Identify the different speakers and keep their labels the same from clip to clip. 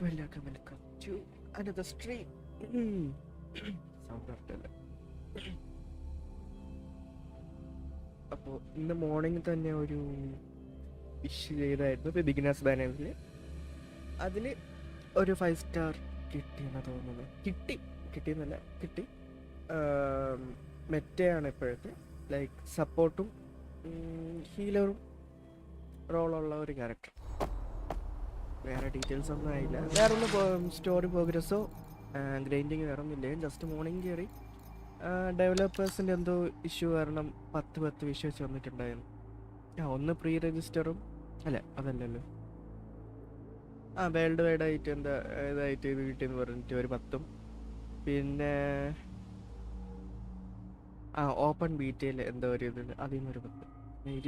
Speaker 1: Welcome to another stream. Sound after അപ്പോൾ ഇന്ന് morning തന്നെ ഒരു വിഷ് ചെയ്തായിരുന്നു ഇപ്പോൾ ബിഗിനേഴ്സ് ബാനറിൽ. അതിൽ ഒരു 5 സ്റ്റാർ കിട്ടിയെന്ന് തോന്നുന്നു. കിട്ടി. മെറ്റയാണ് ഇപ്പോഴത്തെ ലൈക്ക് സപ്പോർട്ടും ഹീലറും റോളുള്ള ഒരു ക്യാരക്ടർ. വേറെ ഡീറ്റെയിൽസ് ഒന്നും ആയില്ല. വേറെ ഒന്നും സ്റ്റോറി പ്രോഗ്രസ്സോ ഗ്രൈൻഡിങ് വേറെ ഒന്നുമില്ല. ജസ്റ്റ് മോർണിംഗ് കയറി ഡെവലപ്പേഴ്സിൻ്റെ എന്തോ ഇഷ്യൂ കാരണം 10 വിഷ്വൽസ് വന്നിട്ടുണ്ടായിരുന്നു. ഒന്ന് പ്രീ രജിസ്റ്ററും അതല്ലല്ലോ, വേൾഡ് വൈഡ് ആയിട്ട് എന്താ ഇതായിട്ട് ഇത് കിട്ടിയെന്ന് പറഞ്ഞിട്ട് ഒരു 10ഉം, പിന്നെ ഓപ്പൺ ബീറ്റയിൽ എന്തോ ഒരു ഇത് അതിൽ നിന്നൊരു 10,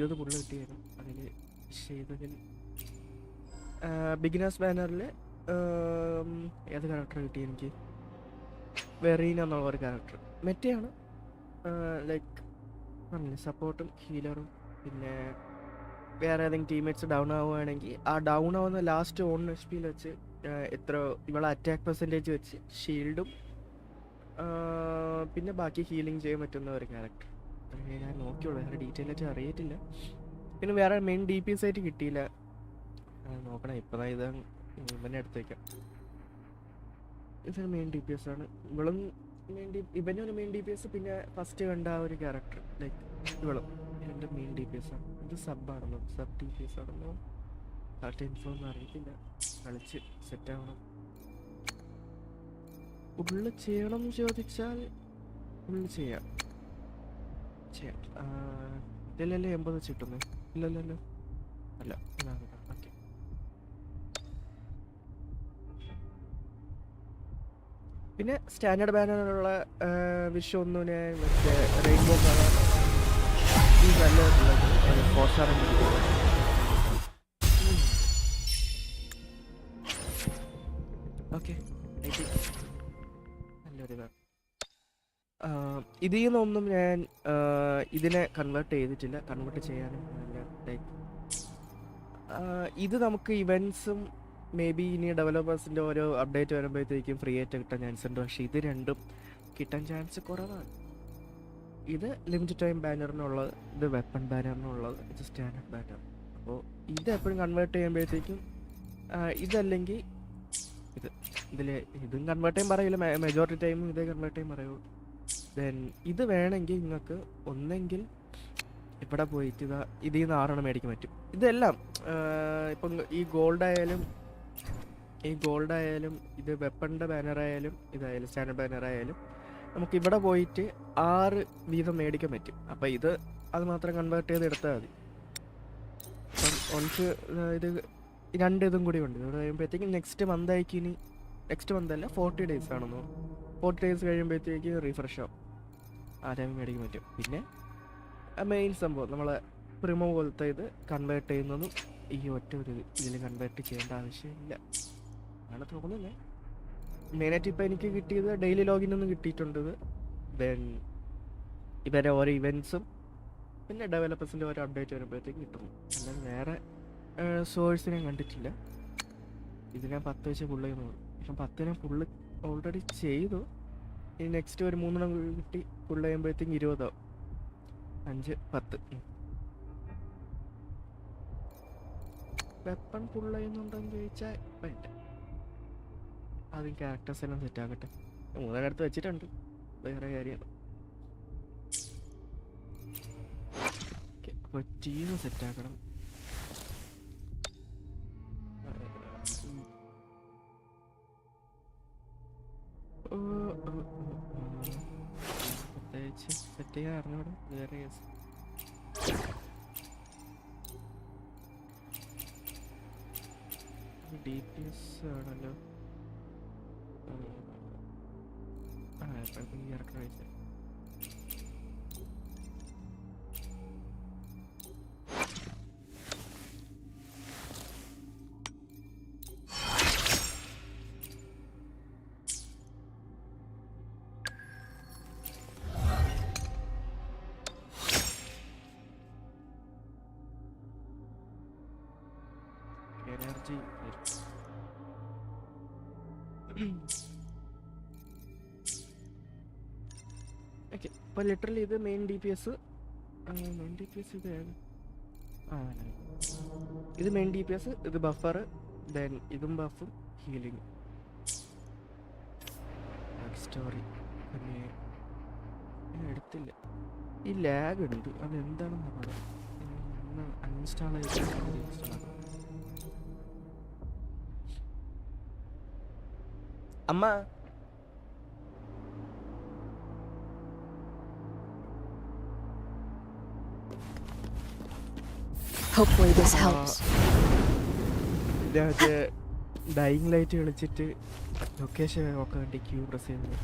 Speaker 1: 20 പുള്ളി കിട്ടിയായിരുന്നു. അതിൽ ചെയ്തതിൽ ബിഗിനേഴ്സ് ബാനറിൽ ഏത് ക്യാരക്ടർ കിട്ടി എനിക്ക്? വെറീന എന്നുള്ള ഒരു ക്യാരക്ടർ. മെറ്റയാണ് ലൈക്ക് പറഞ്ഞില്ലേ, സപ്പോർട്ടും ഹീലറും. പിന്നെ വേറെ ഏതെങ്കിലും ടീംമേറ്റ്സ് ഡൗൺ ആവുകയാണെങ്കിൽ ആ ഡൗൺ ആവുന്ന ലാസ്റ്റ് 1 HP വെച്ച് എത്ര ഇവളെ അറ്റാക്ക് പെർസെൻറ്റേജ് വെച്ച് ഷീൽഡും പിന്നെ ബാക്കി ഹീലിംഗ് ചെയ്യാൻ പറ്റുന്ന ഒരു ക്യാരക്ടർ. ഞാൻ നോക്കിയുള്ളൂ, വേറെ ഡീറ്റെയിൽ ആയിട്ട് അറിയത്തില്ല. പിന്നെ വേറെ മെയിൻ DPS ആയിട്ട് കിട്ടിയില്ല. നോക്കണം, ഇപ്പം ഇതാണ് ഇവനെ എടുത്തേക്കാം. ഇതാണ് മെയിൻ DPS ആണ്. ഇവളും ഇവനൊരു മെയിൻ DPS. പിന്നെ ഫസ്റ്റ് കണ്ട ആ ഒരു ക്യാരക്ടർ ലൈക്ക് ഇവളും എൻ്റെ മെയിൻ DPS ആണ്. ഇത് സബാണെന്നോ സബ് DPS ആണെന്നോ കറക്റ്റ് ഇൻഫോ ഒന്നും അറിയത്തില്ല. കളിച്ച് സെറ്റാവണം. ഉള്ളു ചെയ്യണം ചോദിച്ചാൽ ഉള്ളു ചെയ്യാം. ഇതിലല്ലേ 80 വെച്ചിട്ടുന്നേ? ഇല്ലല്ലോ, അല്ല ഓക്കെ. പിന്നെ സ്റ്റാൻഡേർഡ് ബാനറിലുള്ള വിഷയമൊന്നും ഞാൻ മറ്റേ റെയിൻബോ കളർ ഈ നല്ലതായിട്ടുള്ളത് 4 സ്റ്റാർ ഓക്കെ. നല്ലൊരിതാണ്. ഇതിൽ നിന്നൊന്നും ഞാൻ ഇതിനെ കൺവേർട്ട് ചെയ്തിട്ടില്ല. കൺവേർട്ട് ചെയ്യാനും ലൈക്ക് ഇത് നമുക്ക് ഇവൻസും മേ ബി ഇനി ഡെവലപ്പേഴ്സിൻ്റെ ഓരോ അപ്ഡേറ്റ് വരുമ്പോഴത്തേക്കും ഫ്രീ ആയിട്ട് കിട്ടാൻ ചാൻസ് ഉണ്ട്. പക്ഷേ ഇത് രണ്ടും കിട്ടാൻ ചാൻസ് കുറവാണ്. ഇത് ലിമിറ്റഡ് ടൈം ബാനറിനുള്ളത്, ഇത് വെപ്പൺ ബാനറിനുള്ളത്, ഇത് സ്റ്റാൻഡേർഡ് ബാനർ. അപ്പോൾ ഇത് എപ്പോഴും കൺവേർട്ട് ചെയ്യുമ്പോഴത്തേക്കും ഇതല്ലെങ്കിൽ ഇതും കൺവേർട്ട് ചെയ്യാൻ പറയില്ല. മെജോറിറ്റി ടൈമും ഇതേ കൺവേർട്ട് ചെയ്യാൻ പറയുള്ളൂ. ദെൻ ഇത് വേണമെങ്കിൽ നിങ്ങൾക്ക് ഒന്നെങ്കിൽ ഇവിടെ പോയിട്ട് ഇതിൽ നിന്ന് 6 മേടിക്കാൻ പറ്റും. ഇതെല്ലാം ഇപ്പം ഈ ഗോൾഡ് ആയാലും ഇത് വെപ്പണിൻ്റെ ബാനറായാലും ഇതായാലും സ്റ്റാൻഡേർഡ് ബാനറായാലും നമുക്ക് ഇവിടെ പോയിട്ട് 6 വീതം മേടിക്കാൻ പറ്റും. അപ്പം അത് മാത്രം കൺവേർട്ട് ചെയ്ത് എടുത്താൽ മതി. അപ്പം ഒൺസ് ഇത് 2 ഇതും കൂടി ഉണ്ട്. ഇവിടെ കഴിയുമ്പോഴത്തേക്കും നെക്സ്റ്റ് മന്ത് ആയിക്ക് ഇനി നെക്സ്റ്റ് മന്ത് അല്ല 40 days ആണെന്നോ. 40 days കഴിയുമ്പോഴത്തേക്ക് റീഫ്രഷ് ആവും. ആരാലും മേടിക്കാൻ പറ്റും. പിന്നെ മെയിൻ സംഭവം നമ്മളെ പ്രിമോ പോലത്തെ ഇത് കൺവേർട്ട് ചെയ്യുന്നതും ഈ ഒറ്റ ഒരു ഇതിൽ കൺവേർട്ട് ചെയ്യേണ്ട ആവശ്യമില്ല ആണ് തോന്നുന്നത്. മെയിനായിട്ട് ഇപ്പോൾ എനിക്ക് കിട്ടിയത് ഡെയിലി ലോഗിൻ ഒന്നും കിട്ടിയിട്ടുണ്ട്. ദെൻ ഇവരെ ഓരോ ഇവൻറ്റ്സും പിന്നെ ഡെവലപ്പേഴ്സിൻ്റെ ഓരോ അപ്ഡേറ്റ് വരുമ്പോഴത്തേക്ക് കിട്ടുന്നു. അല്ലാതെ വേറെ സോഴ്സ് ഞാൻ കണ്ടിട്ടില്ല. ഇത് ഞാൻ 10 വെച്ച് ഫുള്ള് ചെയ്യുന്നത്. ഇപ്പം 10 ഞാൻ ഫുള്ള് ഓൾറെഡി ചെയ്തു. ഇനി നെക്സ്റ്റ് ഒരു 3 കിട്ടി ഫുള്ള് ചെയ്യുമ്പോഴത്തേക്കും 20 ആവും. 5, 10. വെപ്പൺ ഫുള്ള് ചെയ്യുന്നുണ്ടോയെന്ന് ചോദിച്ചാൽ വേണ്ട. ആദ്യം ക്യാരക്ടേഴ്സ് എല്ലാം സെറ്റ് ആക്കട്ടെ. 3 അടുത്ത് വെച്ചിട്ടുണ്ട്, വേറെ കാര്യമാണ്. അപ്പോൾ ടീം സെറ്റ് ആക്കണം. പ്രത്യേകിച്ച് സെറ്റ് ചെയ്യാൻ അറിഞ്ഞൂടെ, വേറെ കേസ്. DPS ആണല്ലോ. എപ്പോഴത്തേക്ക് ഇറക്കാൻ കഴിച്ച എനർജി. ഓക്കെ, ഇപ്പോൾ ലിറ്ററലി ഇത് മെയിൻ DPS. ഇതാണ്. ഇത് മെയിൻ DPS, ഇത് ബഫർ, ദെൻ ഇതും ബഫും ഹീലിംഗ്. സ്റ്റോറി പിന്നെ എടുത്തില്ല. ഈ ലാഗ് ഉണ്ട്, അതെന്താണെന്ന് പറയാം. അൺഇൻസ്റ്റാൾ ചെയ്ത് അമ്മ
Speaker 2: Hopefully this helps.
Speaker 1: ഇതിനകത്ത് ഡൈയിങ് ലൈറ്റ് കളിച്ചിട്ട് ലൊക്കേഷൻ നോക്കാൻ വേണ്ടി ക്യൂ പ്രസ് ചെയ്യുന്നത്.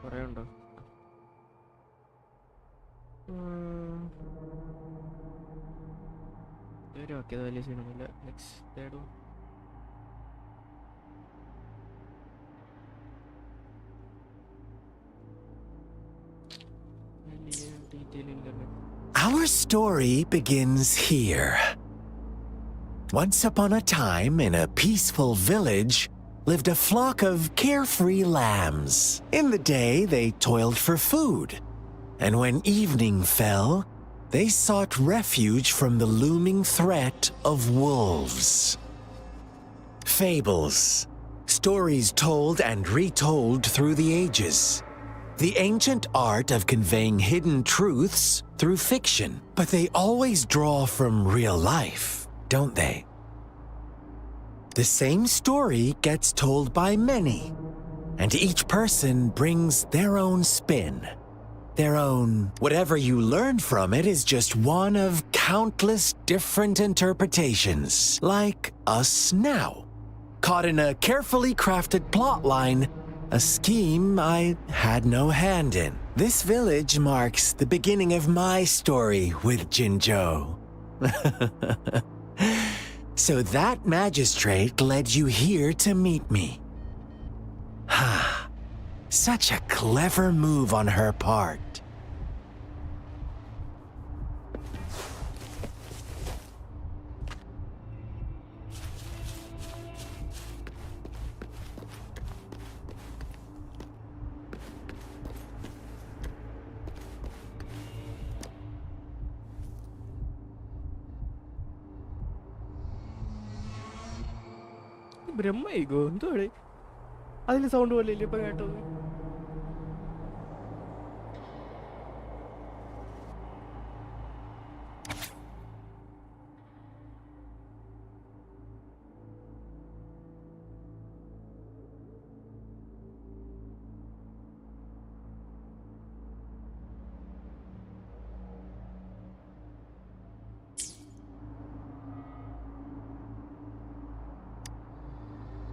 Speaker 1: കുറേ ഉണ്ടോ? ഓക്കെ, അത് വലിയ സീനൊന്നുമില്ല. Next third one. വലിയ ഡീറ്റെയിൽ ഇല്ലല്ലോ.
Speaker 3: Our story begins here. Once upon a time, in a peaceful village, lived a flock of carefree lambs. In the day, they toiled for food, and when evening fell, they sought refuge from the looming threat of wolves. Fables, stories told and retold through the ages. The ancient art of conveying hidden truths through fiction, but they always draw from real life, don't they? The same story gets told by many, and each person brings their own spin. Their own. Whatever you learn from it is just one of countless different interpretations, like us now. Caught in a carefully crafted plotline, a scheme I had no hand in. This village marks the beginning of my story with Jinzhou. So that magistrate led you here to meet me. Ha. Such a clever move on her part.
Speaker 1: ബ്രഹ്മയിഗോ എന്തോടെ അതിൽ sound പോലെ ഇല്ല ഇപ്പൊ കേട്ടത്.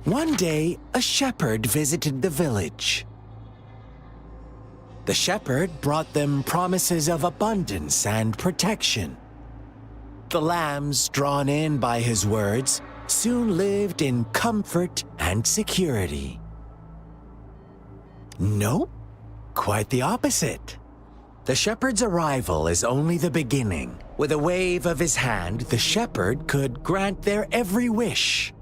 Speaker 3: One day, a shepherd visited the village. The shepherd brought them promises of abundance and protection. The lambs, drawn in by his words, soon lived in comfort and security. Nope, quite the opposite. The shepherd's arrival is only the beginning. With a wave of his hand, the shepherd could grant their every wish.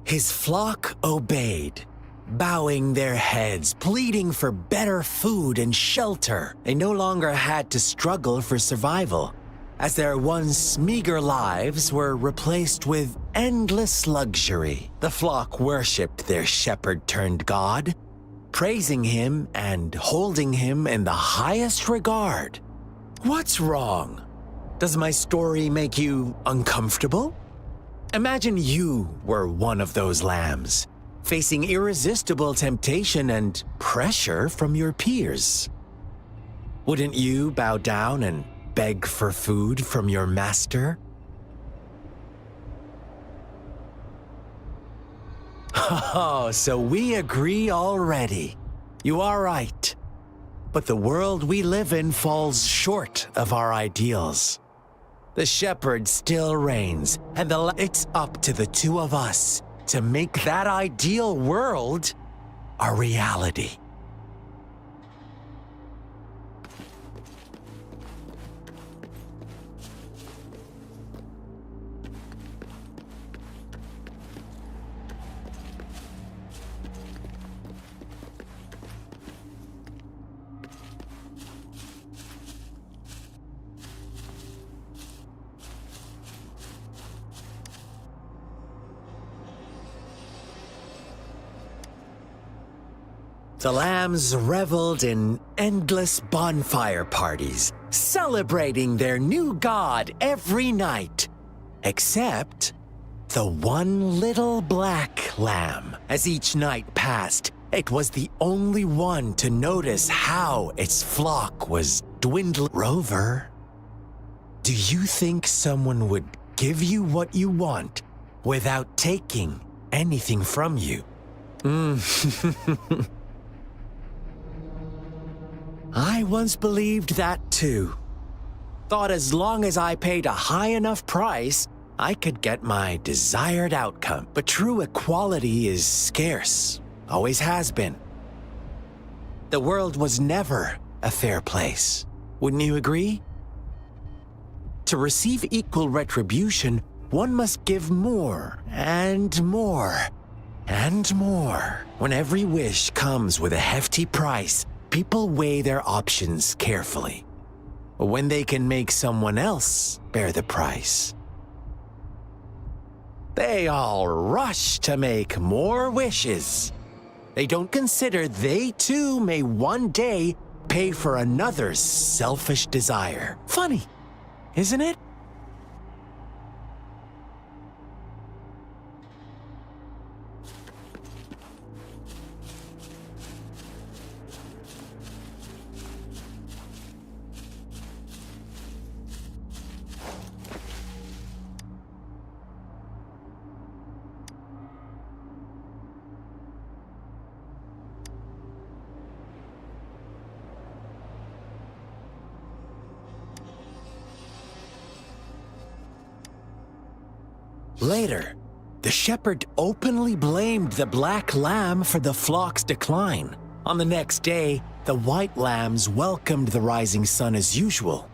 Speaker 3: His flock obeyed, bowing their heads, pleading for better food and shelter. They no longer had to struggle for survival, as their once meager lives were replaced with endless luxury. The flock worshipped their shepherd-turned-god, praising him and holding him in the highest regard. What's wrong? Does my story make you uncomfortable? Imagine you were one of those lambs, facing irresistible temptation and pressure from your peers. Wouldn't you bow down and beg for food from your master? Oh, so we agree already. You are right. But the world we live in falls short of our ideals. The shepherd still reigns, and it's up to the two of us to make that ideal world a reality. The lambs reveled in endless bonfire parties, celebrating their new god every night, except the one little black lamb. As each night passed, it was the only one to notice how its flock was dwindling. Rover, do you think someone would give you what you want without taking anything from you? I once believed that too. Thought as long as I paid a high enough price, I could get my desired outcome. But true equality is scarce, always has been. The world was never a fair place. Wouldn't you agree? To receive equal retribution, one must give more and more and more. When every wish comes with a hefty price, people weigh their options carefully. When they can make someone else bear the price, they all rush to make more wishes. They don't consider they too may one day pay for another's selfish desire. Funny, isn't it? Later, the shepherd openly blamed the black lamb for the flock's decline. On the next day, the white lambs welcomed the rising sun as usual.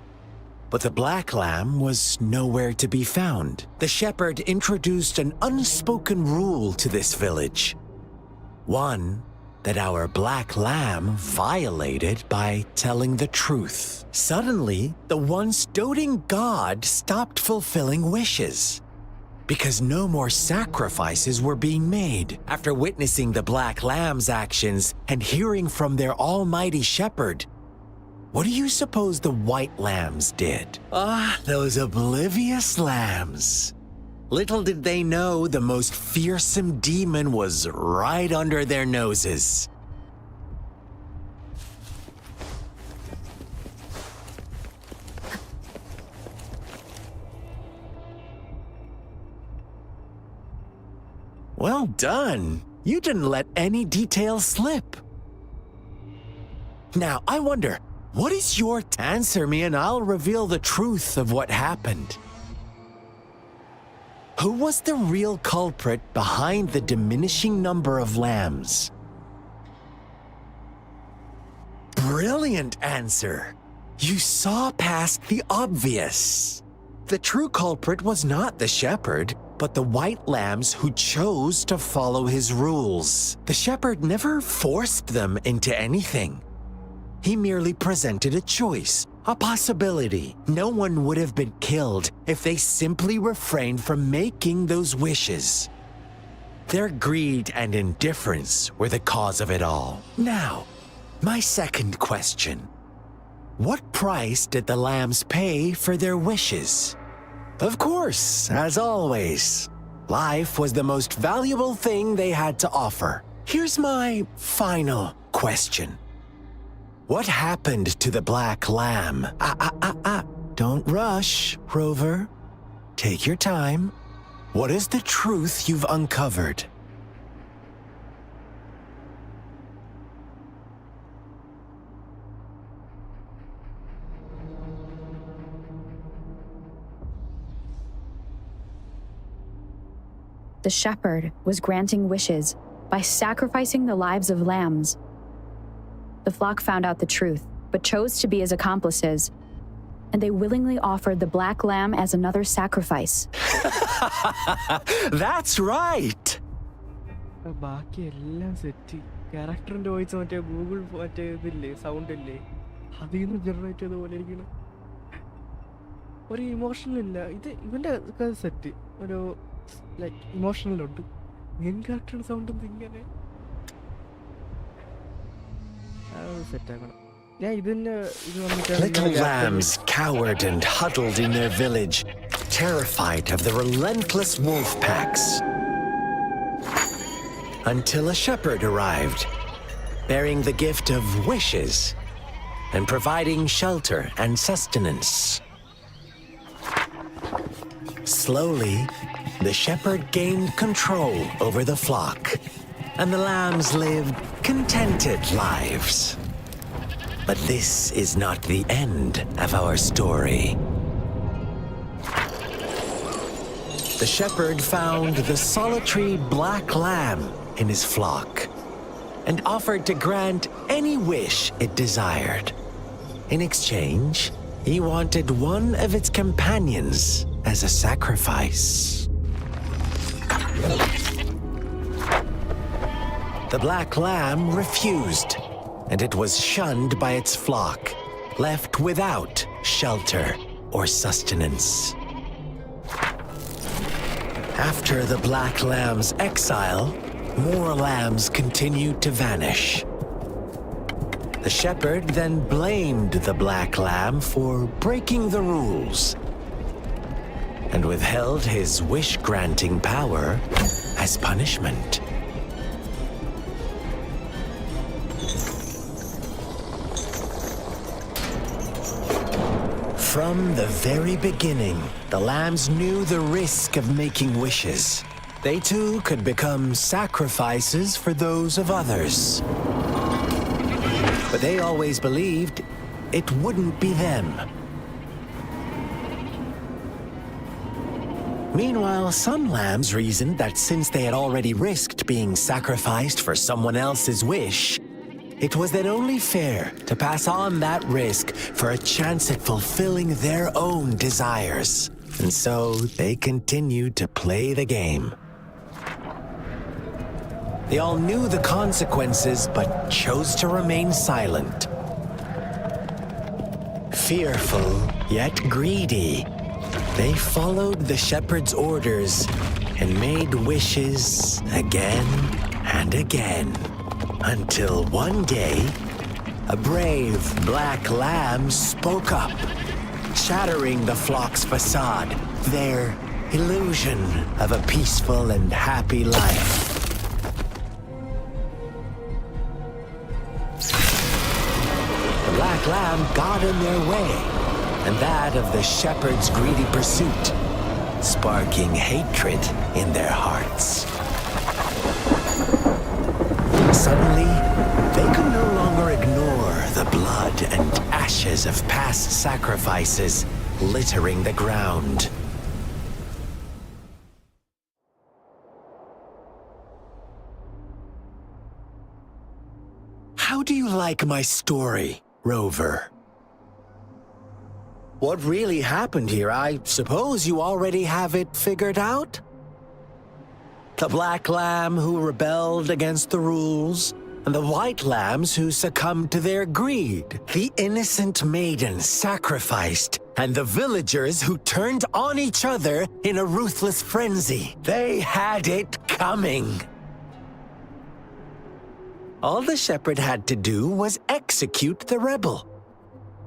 Speaker 3: But the black lamb was nowhere to be found. The shepherd introduced an unspoken rule to this village. One that our black lamb violated by telling the truth. Suddenly, the once doting god stopped fulfilling wishes, because no more sacrifices were being made. After witnessing the black lamb's actions and hearing from their almighty shepherd, what do you suppose the white lambs did? Those oblivious lambs. Little did they know the most fearsome demon was right under their noses. Well done. You didn't let any details slip. Now, I wonder, what is your answer me and I'll reveal the truth of what happened. Who was the real culprit behind the diminishing number of lambs? Brilliant answer. You saw past the obvious. The true culprit was not the shepherd, but the white lambs who chose to follow his rules. The shepherd never forced them into anything. He merely presented a choice, a possibility. No one would have been killed if they simply refrained from making those wishes. Their greed and indifference were the cause of it all. Now, my second question. What price did the lambs pay for their wishes? Of course, as always, life was the most valuable thing they had to offer. Here's my final question. What happened to the black lamb? Don't rush, Rover. Take your time. What is the truth you've uncovered?
Speaker 2: The shepherd was granting wishes by sacrificing the lives of lambs. The flock found out the truth, but chose to be his accomplices, and they willingly offered the black lamb as another sacrifice.
Speaker 3: That's right!
Speaker 1: ബാക്കി എല്ലാം set. ക്യാരക്ടറിന്റെ voice മറ്റേ Google മറ്റേ ഇതില്ലേ, sound ഇല്ലേ, അതിൽ നിന്ന് generate ചെയ്ത പോലെ ഇരിക്കണം. ഒരു ഇമോഷണൽ ഇല്ല. ഇത് ഇവന്റെ സെറ്റ് ഒരു ലൈക്ക് ഇമോഷണലുണ്ട്. മെയിൻ ക്യാരക്ടറിന്റെ സൗണ്ട് എന്ത് ഇങ്ങനെ സെറ്റാക്കണം. ഞാൻ ഇതിന് ഇത്
Speaker 3: Little
Speaker 1: വന്നിട്ട്
Speaker 3: lambs cowered and huddled in their village, terrified of the relentless wolf packs. Until a shepherd arrived, bearing the gift of wishes and providing shelter and sustenance. Slowly, the shepherd gained control over the flock, and the lambs lived contented lives. But this is not the end of our story. The shepherd found the solitary black lamb in his flock and offered to grant any wish it desired. In exchange, he wanted one of its companions as a sacrifice. The black lamb refused, and it was shunned by its flock, left without shelter or sustenance. After the black lamb's exile, more lambs continued to vanish. The shepherd then blamed the black lamb for breaking the rules and withheld his wish-granting power as punishment. From the very beginning, the lambs knew the risk of making wishes. They too could become sacrifices for those of others. But they always believed it wouldn't be them. Meanwhile, some lambs reasoned that since they had already risked being sacrificed for someone else's wish, it was then only fair to pass on that risk for a chance at fulfilling their own desires. And so they continued to play the game. They all knew the consequences, but chose to remain silent. Fearful, yet greedy, they followed the shepherd's orders and made wishes again and again. Until one day, a brave black lamb spoke up, shattering the flock's facade, their illusion of a peaceful and happy life. The black lamb got in their way, and that of the shepherd's greedy pursuit, sparking hatred in their hearts. Suddenly, they could no longer ignore the blood and ashes of past sacrifices littering the ground. How do you like my story, Rover? What really happened here, I suppose you already have it figured out? The black lamb who rebelled against the rules, and the white lambs who succumbed to their greed. The innocent maiden sacrificed, and the villagers who turned on each other in a ruthless frenzy. They had it coming. All the shepherd had to do was execute the rebel.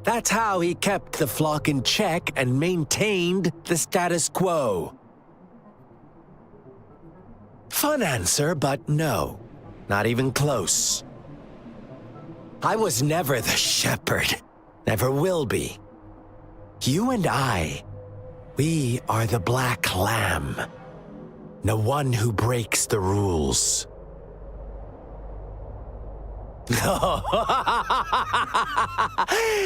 Speaker 3: That's how he kept the flock in check and maintained the status quo. Fun answer, but no. Not even close. I was never the shepherd. Never will be. You and I, we are the black lamb. The one who breaks the rules.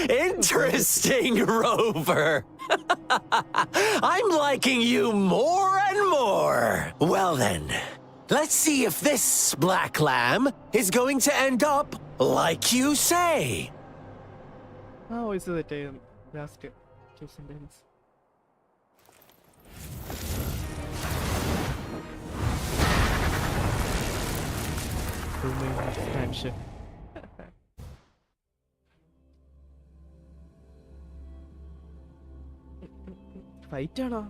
Speaker 3: Interesting, Rover. I'm liking you more and more. Well then, let's see if this black lamb is going to end up like you say.
Speaker 1: How is it last two sentences? Time shift. Fight ആണോ?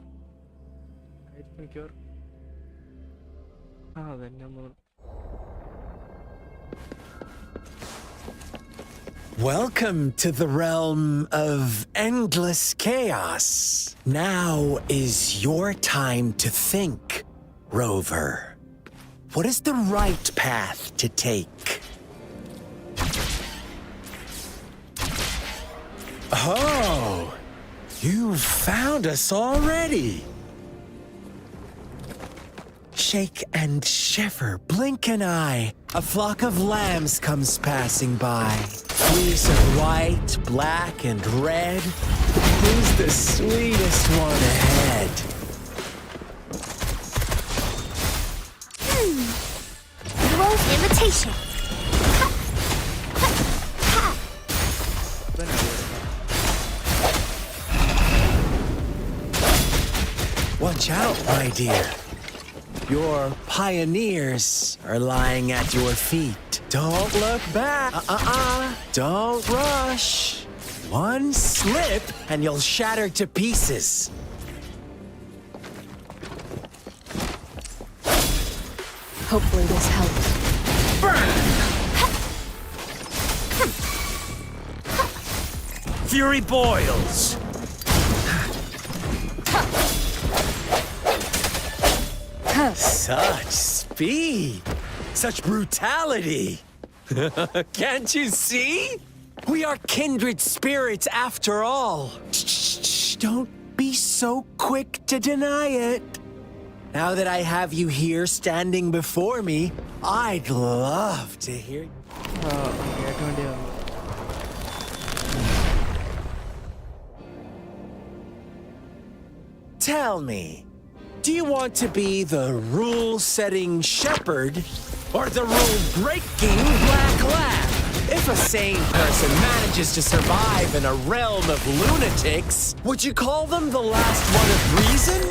Speaker 3: Welcome to the realm of endless chaos. Now is your time to think, Rover. What is the right path to take? Oh, you've found us already. Shake and shiver, blink an eye. A flock of lambs comes passing by. Fleece of white, black, and red. Who's the sweetest one ahead?
Speaker 4: Wolf imitation.
Speaker 3: Watch out, my dear. Your pioneers are lying at your feet. Don't look back. Don't rush. One slip and you'll shatter to pieces.
Speaker 2: Hopefully this helps.
Speaker 3: Burn! Fury boils. Such speed. Such brutality. Can't you see? We are kindred spirits after all. Shh, don't be so quick to deny it. Now that I have you here standing before me, I'd love to hear you. Tell me, do you want to be the rule-setting shepherd or the rule-breaking black lamb? If a sane person manages to survive in a realm of lunatics, would you call them the last one of reason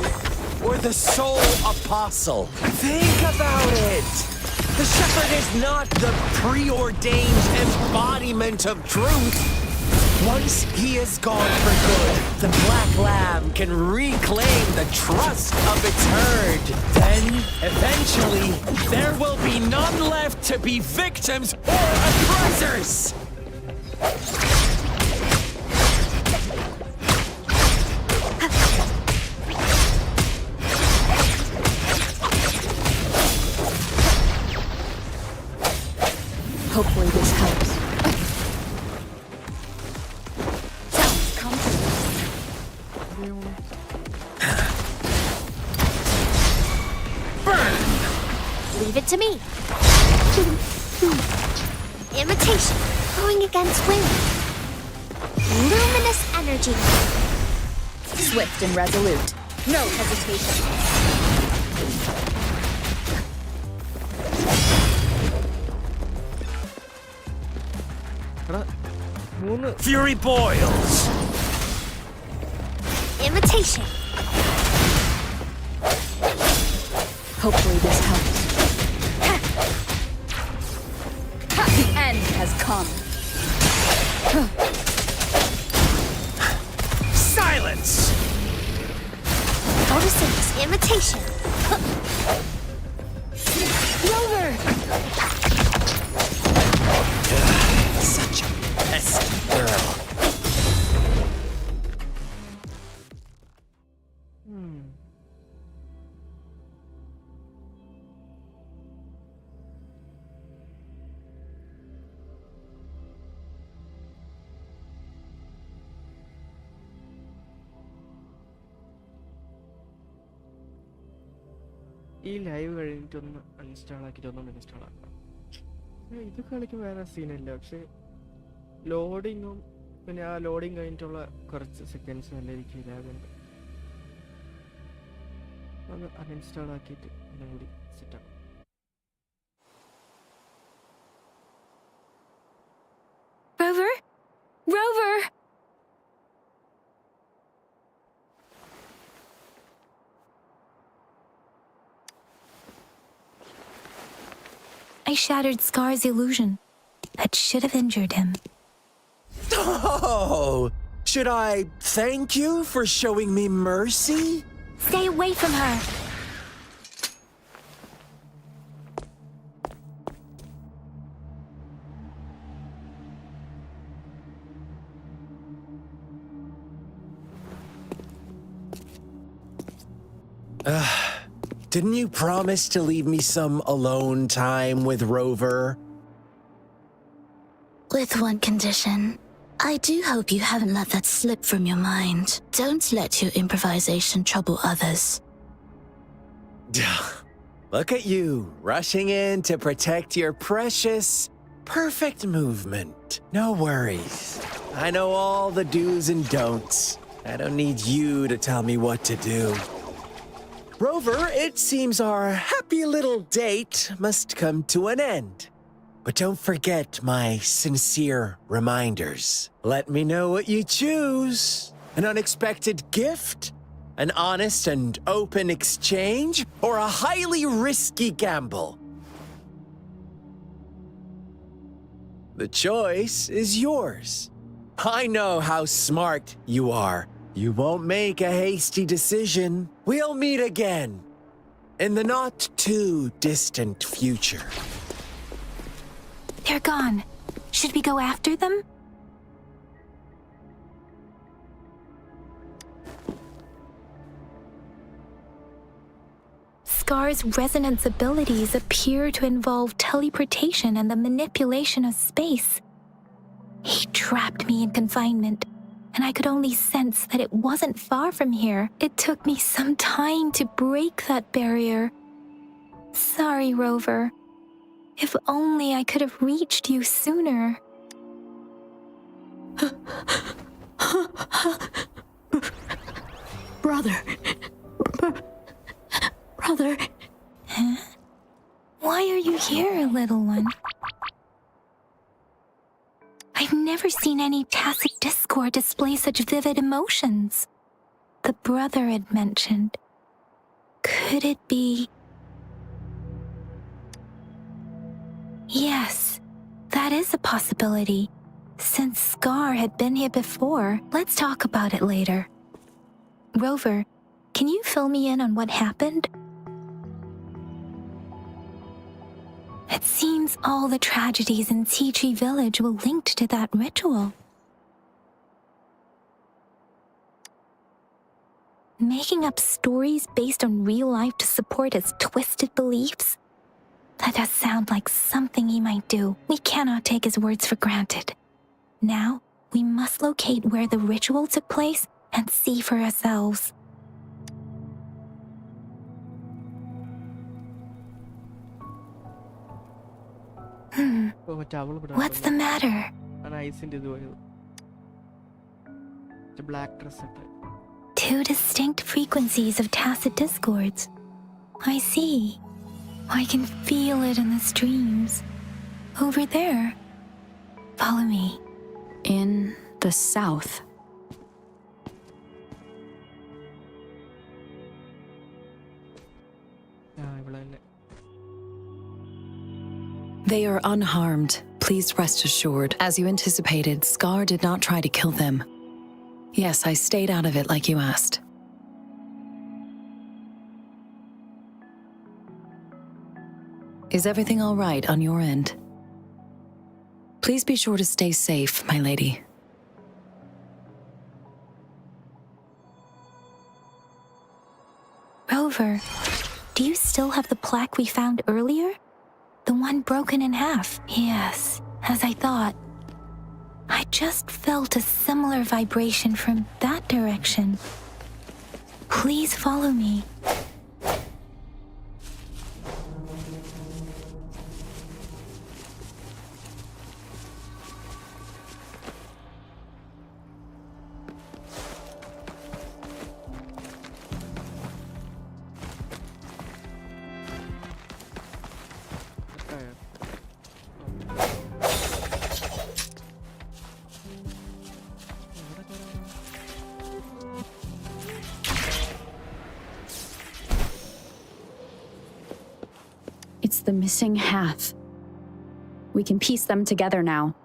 Speaker 3: or the sole apostle? Think about it. The shepherd is not the preordained embodiment of truth. Once he is gone for good, the black lamb can reclaim the trust of its herd. Then, eventually, there will be none left to be victims or oppressors.
Speaker 2: Hopefully this helps.
Speaker 4: Leave it to me. Imitation. Going against wind. Luminous energy.
Speaker 2: Swift and resolute. No hesitation.
Speaker 1: എടാ 3
Speaker 3: Fury boils.
Speaker 4: Imitation.
Speaker 2: Hopefully this helps. The end has come.
Speaker 3: Silence.
Speaker 4: Photosynthesis. Imitation.
Speaker 2: Rover!
Speaker 3: Such a pesky girl.
Speaker 1: ഈ live കഴിഞ്ഞിട്ടൊന്ന് uninstall ആക്കിയിട്ടൊന്നും install ആക്കാം. ഇത് കളിക്കും വേറെ സീനില്ല, പക്ഷെ ലോഡിങ്ങും പിന്നെ ആ ലോഡിങ് കഴിഞ്ഞിട്ടുള്ള കുറച്ച് സെക്കൻഡ്സ് നല്ല എനിക്ക് ഇതാകുന്നുണ്ട്. അത് അൺഇൻസ്റ്റാൾ ആക്കിയിട്ട് എല്ലാം കൂടി സെറ്റാക്കും.
Speaker 2: Rover? Rover! I shattered Scar's illusion. That should have injured him.
Speaker 3: Oh, should I thank you for showing me mercy?
Speaker 2: Stay away from her!
Speaker 3: Didn't you promise to leave me some alone time with Rover?
Speaker 5: With one condition. I do hope you haven't let that slip from your mind. Don't let your improvisation trouble others.
Speaker 3: Look at you, rushing in to protect your precious, perfect movement. No worries. I know all the do's and don'ts. I don't need you to tell me what to do. Rover, it seems our happy little date must come to an end. But don't forget my sincere reminders. Let me know what you choose. An unexpected gift? An honest and open exchange? Or a highly risky gamble? The choice is yours. I know how smart you are. You won't make a hasty decision. We'll meet again in the not too distant future.
Speaker 2: They're gone. Should we go after them? Scar's resonance abilities appear to involve teleportation and the manipulation of space. He trapped me in confinement, and I could only sense that it wasn't far from here. It took me some time to break that barrier. Sorry, Rover. If only I could have reached you sooner.
Speaker 5: Brother. Brother.
Speaker 2: Huh? Why are you here, little one? I've never seen any tacit discord display such vivid emotions. The brother had mentioned. Could it be... Yes, that is a possibility. Since Scar had been here before, let's talk about it later. Rover, can you fill me in on what happened? It seems all the tragedies in Tea Tree Village were linked to that ritual. Making up stories based on real life to support his twisted beliefs? That does sound like something he might do. We cannot take his words for granted. Now, we must locate where the ritual took place and see for ourselves.
Speaker 5: What's the matter?
Speaker 1: Black dress.
Speaker 5: Two distinct frequencies of tacit discords. I see. I can feel it in the streams. Over there. Follow me.
Speaker 2: In the south.
Speaker 6: They are unharmed. Please rest assured. As you anticipated, Scar did not try to kill them. Yes, I stayed out of it like you asked. Is everything all right on your end? Please be sure to stay safe, my lady.
Speaker 5: Rover, do you still have the plaque we found earlier? The one broken in half? Yes, as I thought. I just felt a similar vibration from that direction. Please follow me.
Speaker 2: It's the missing half. We can piece them together now.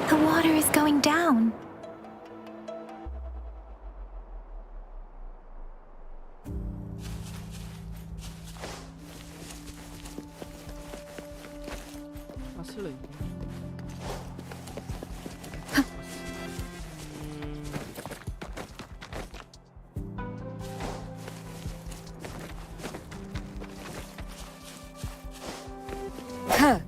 Speaker 5: The water is going down.
Speaker 2: Huh.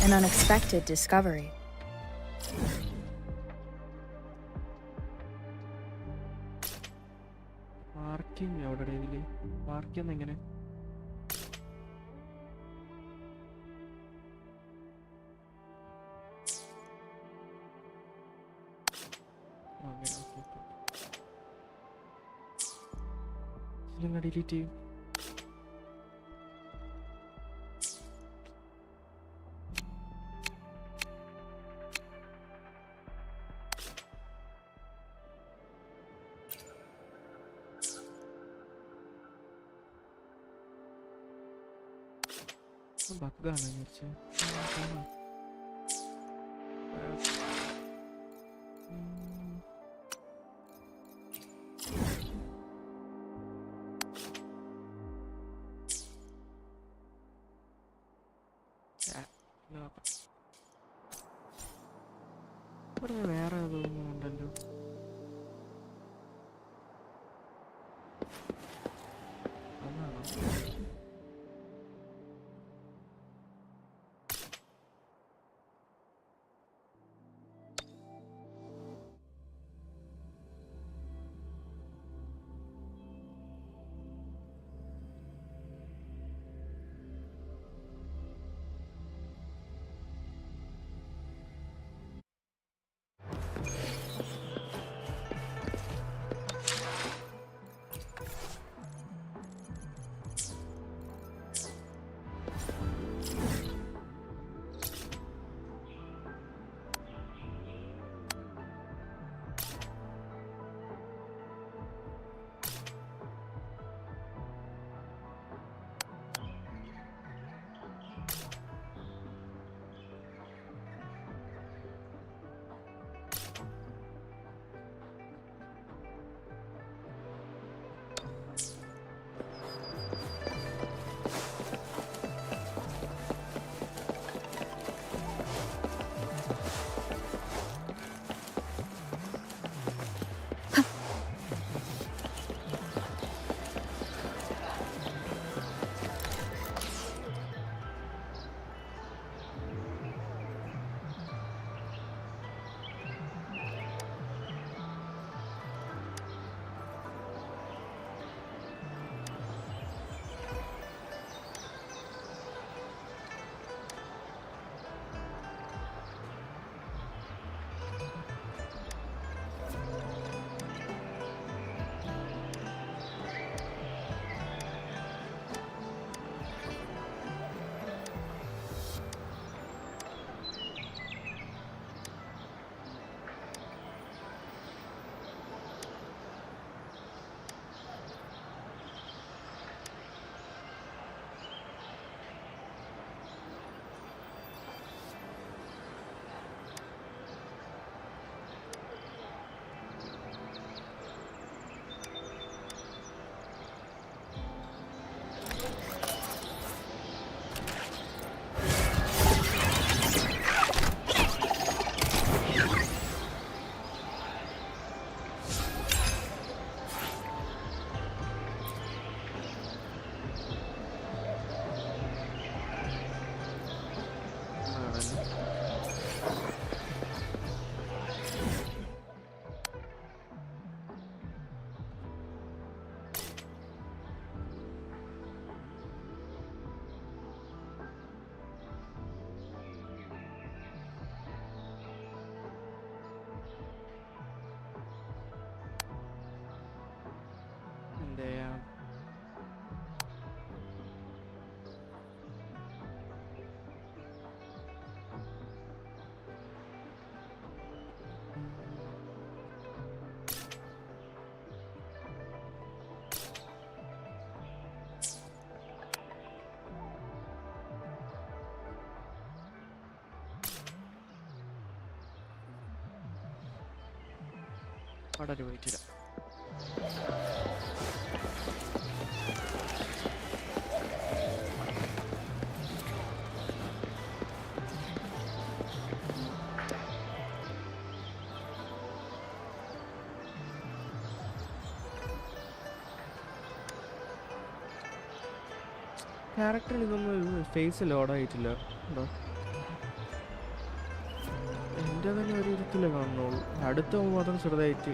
Speaker 2: An unexpected discovery.
Speaker 1: Delete. Bugana yace. വേറെ അതൊന്നും ഉണ്ടല്ലോ. അവിടെ ഒരു wait ചെയ്യാം. ക്യാരക്ടറിൽ ഇതൊന്നും face ലോഡായിട്ടില്ല ഉണ്ടോ? എൻ്റെ തന്നെ ഒരു വിധത്തിലേ കാണുന്നുള്ളൂ. അടുത്ത മാത്രം ചെറുതായിട്ട്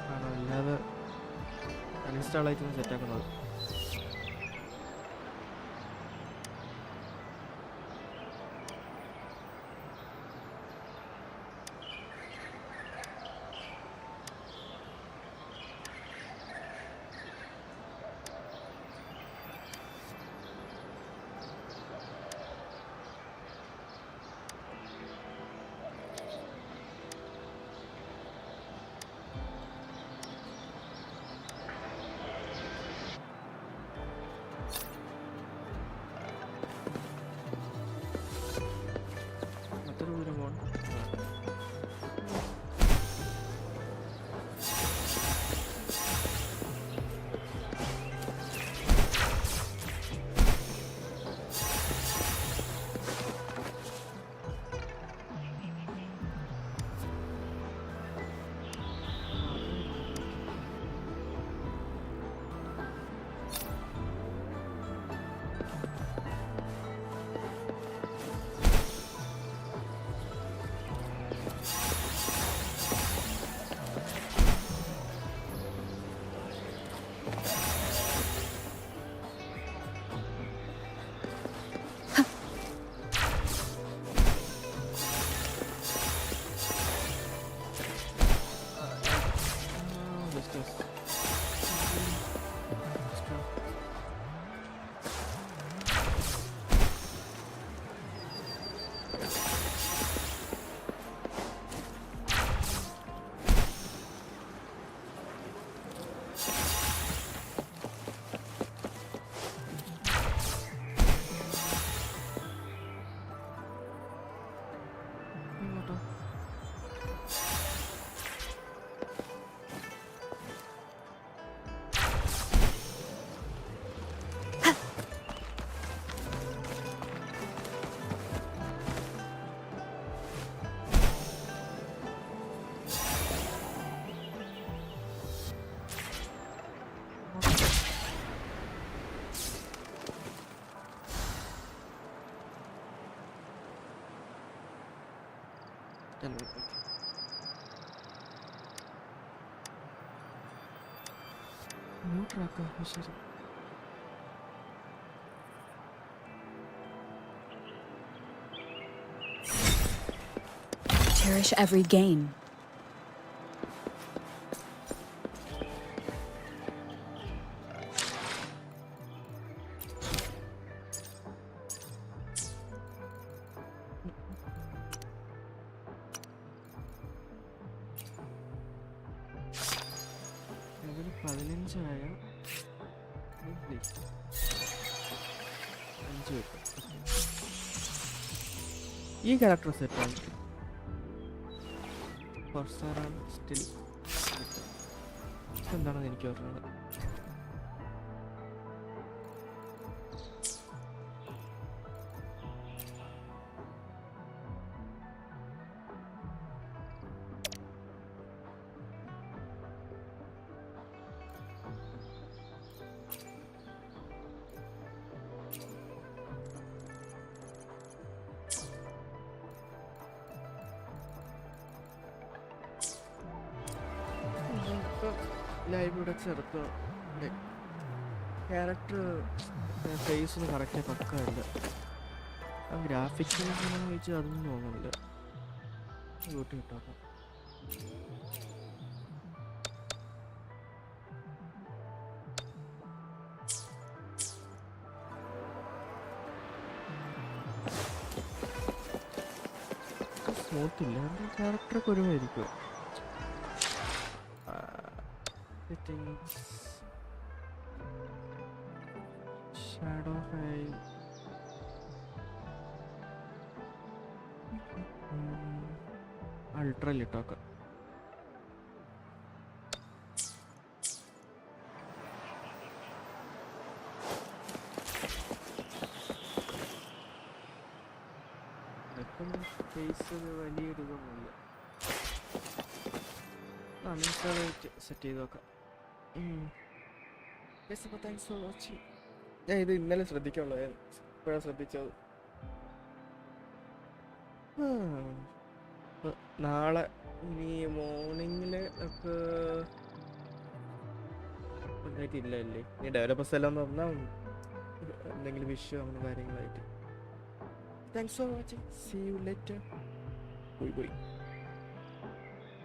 Speaker 1: കാണാം, അല്ലാതെ അൺഇൻസ്റ്റാൾ ആയിട്ട് സെറ്റാക്കുന്നത്. അത്ര ദൂരം പോകണം. ന്യൂ ട്രാക്കാ ശരി.
Speaker 2: Cherish every gain.
Speaker 1: ലെവൽ 15 ആയ 5 വെക്കും. ഈ ക്യാരക്ടർ സെറ്റാണ്. ഫർസാറാണ് സ്റ്റിൽ എന്താണെന്ന് എനിക്ക് ഓർമ്മ. ലൈവ് ഇവിടെ ചേർത്ത് ക്യാരക്ടർ ഫേസിന് കറക്റ്റ് പക്കമല്ല. ആ ഗ്രാഫിക്സ് ചോദിച്ചാൽ അതൊന്നും തോന്നുന്നില്ല. കൂട്ടി കിട്ടാം. സ്മൂത്ത് ഇല്ല, എൻ്റെ ക്യാരക്ടറൊക്കെ ഒരുമായിരിക്കും. Settings, shadow height, ultra lit ഒക്കെ ഫേസ് വലിയൊരു ഇതൊന്നുമില്ല. അൺഇൻസ്റ്റാളായിട്ട് സെറ്റ് ചെയ്ത് നോക്കാം. അപ്പോൾ താങ്ക്സ് ഫോർ വാച്ചിങ്. ഞാൻ ഇത് ഇന്നലെ ശ്രദ്ധിക്കാനുള്ളൂ, ഞാൻ ഇപ്പോഴാണ് ശ്രദ്ധിച്ചത്. നാളെ ഇനി മോർണിംഗിൽ ഒക്കെ ഇല്ല അല്ലേ, ഇനി ഡെവലപ്പേഴ്സ് എല്ലാം എന്ന് പറഞ്ഞാൽ എന്തെങ്കിലും വിഷയം അങ്ങനെ കാര്യങ്ങളായിട്ട്. Thanks for watching. See you later. പോയി